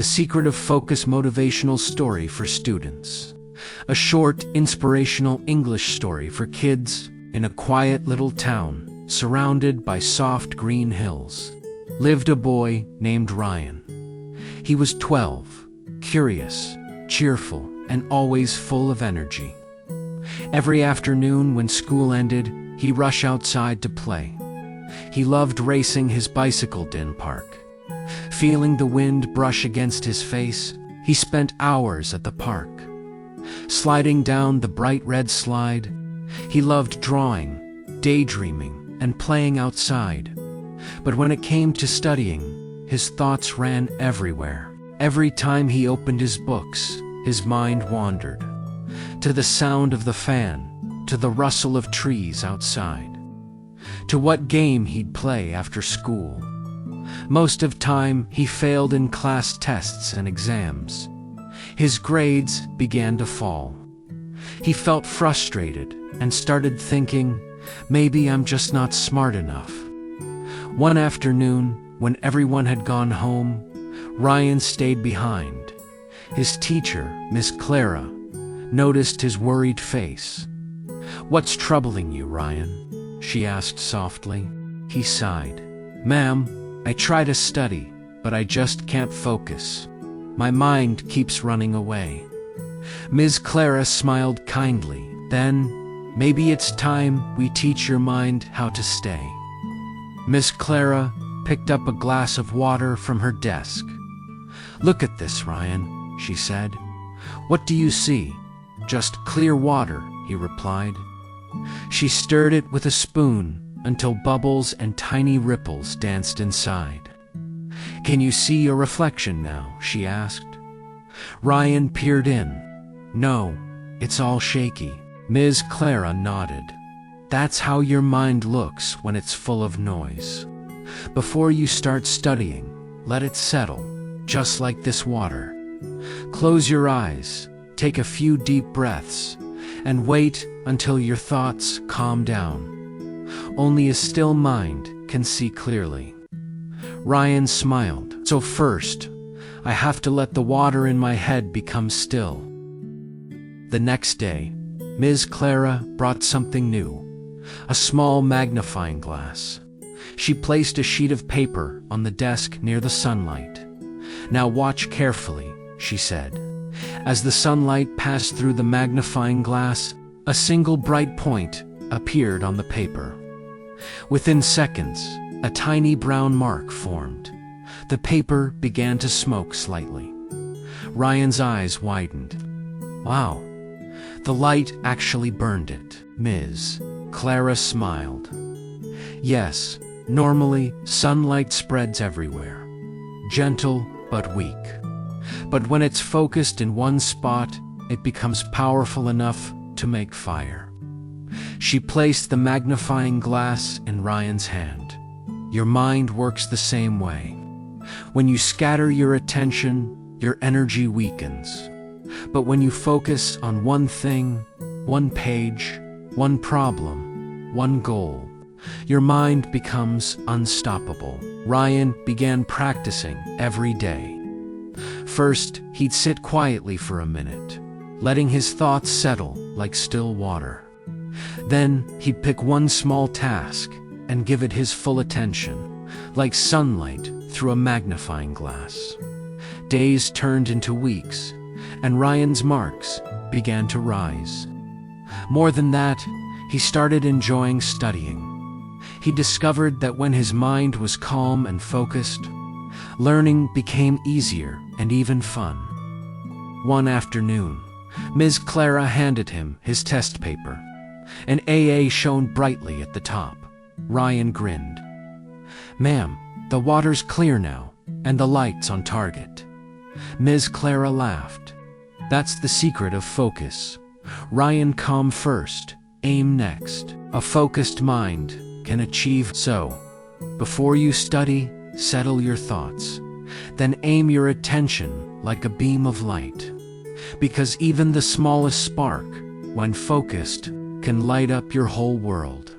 Secret of Focus Motivational Story for Students. A short, inspirational English story for kids in a quiet little town surrounded by soft green hills. Lived a boy named Ryan. He was 12, curious, cheerful, and always full of energy. Every afternoon when school ended, he'd rush outside to play. He loved racing his bicycle in park. Feeling the wind brush against his face, he spent hours at the park. Sliding down the bright red slide, he loved drawing, daydreaming, and playing outside. But when it came to studying, his thoughts ran everywhere. Every time he opened his books, his mind wandered. To the sound of the fan, to the rustle of trees outside, to what game he'd play after school. Most of time, he failed in class tests and exams. His grades began to fall. He felt frustrated and started thinking, maybe I'm just not smart enough. One afternoon, when everyone had gone home, Ryan stayed behind. His teacher, Miss Clara, noticed his worried face. "What's troubling you, Ryan?" she asked softly. He sighed. "Ma'am, I try to study, but I just can't focus. My mind keeps running away." Ms. Clara smiled kindly. "Then, maybe it's time we teach your mind how to stay." Miss Clara picked up a glass of water from her desk. "Look at this, Ryan," she said. "What do you see?" "Just clear water," he replied. She stirred it with a spoon until bubbles and tiny ripples danced inside. "Can you see your reflection now?" she asked. Ryan peered in. "No, it's all shaky." Ms. Clara nodded. "That's how your mind looks when it's full of noise. Before you start studying, let it settle, just like this water. Close your eyes, take a few deep breaths, and wait until your thoughts calm down. Only a still mind can see clearly." Ryan smiled. "So first, I have to let the water in my head become still." The next day, Ms. Clara brought something new, a small magnifying glass. She placed a sheet of paper on the desk near the sunlight. "Now watch carefully," she said. As the sunlight passed through the magnifying glass, a single bright point appeared on the paper. Within seconds, a tiny brown mark formed. The paper began to smoke slightly. Ryan's eyes widened. "Wow, the light actually burned it." Ms. Clara smiled. "Yes, normally sunlight spreads everywhere, gentle but weak. But when it's focused in one spot, it becomes powerful enough to make fire." She placed the magnifying glass in Ryan's hand. "Your mind works the same way. When you scatter your attention, your energy weakens. But when you focus on one thing, one page, one problem, one goal, your mind becomes unstoppable." Ryan began practicing every day. First, he'd sit quietly for a minute, letting his thoughts settle like still water. Then he'd pick one small task and give it his full attention, like sunlight through a magnifying glass. Days turned into weeks, and Ryan's marks began to rise. More than that, he started enjoying studying. He discovered that when his mind was calm and focused, learning became easier and even fun. One afternoon, Ms. Clara handed him his test paper. An AA shone brightly at the top. Ryan grinned. "Ma'am, the water's clear now, and the light's on target." Ms. Clara laughed. "That's the secret of focus. Ryan, calm first, aim next. A focused mind can achieve so. Before you study, settle your thoughts. Then aim your attention like a beam of light. Because even the smallest spark, when focused, can light up your whole world."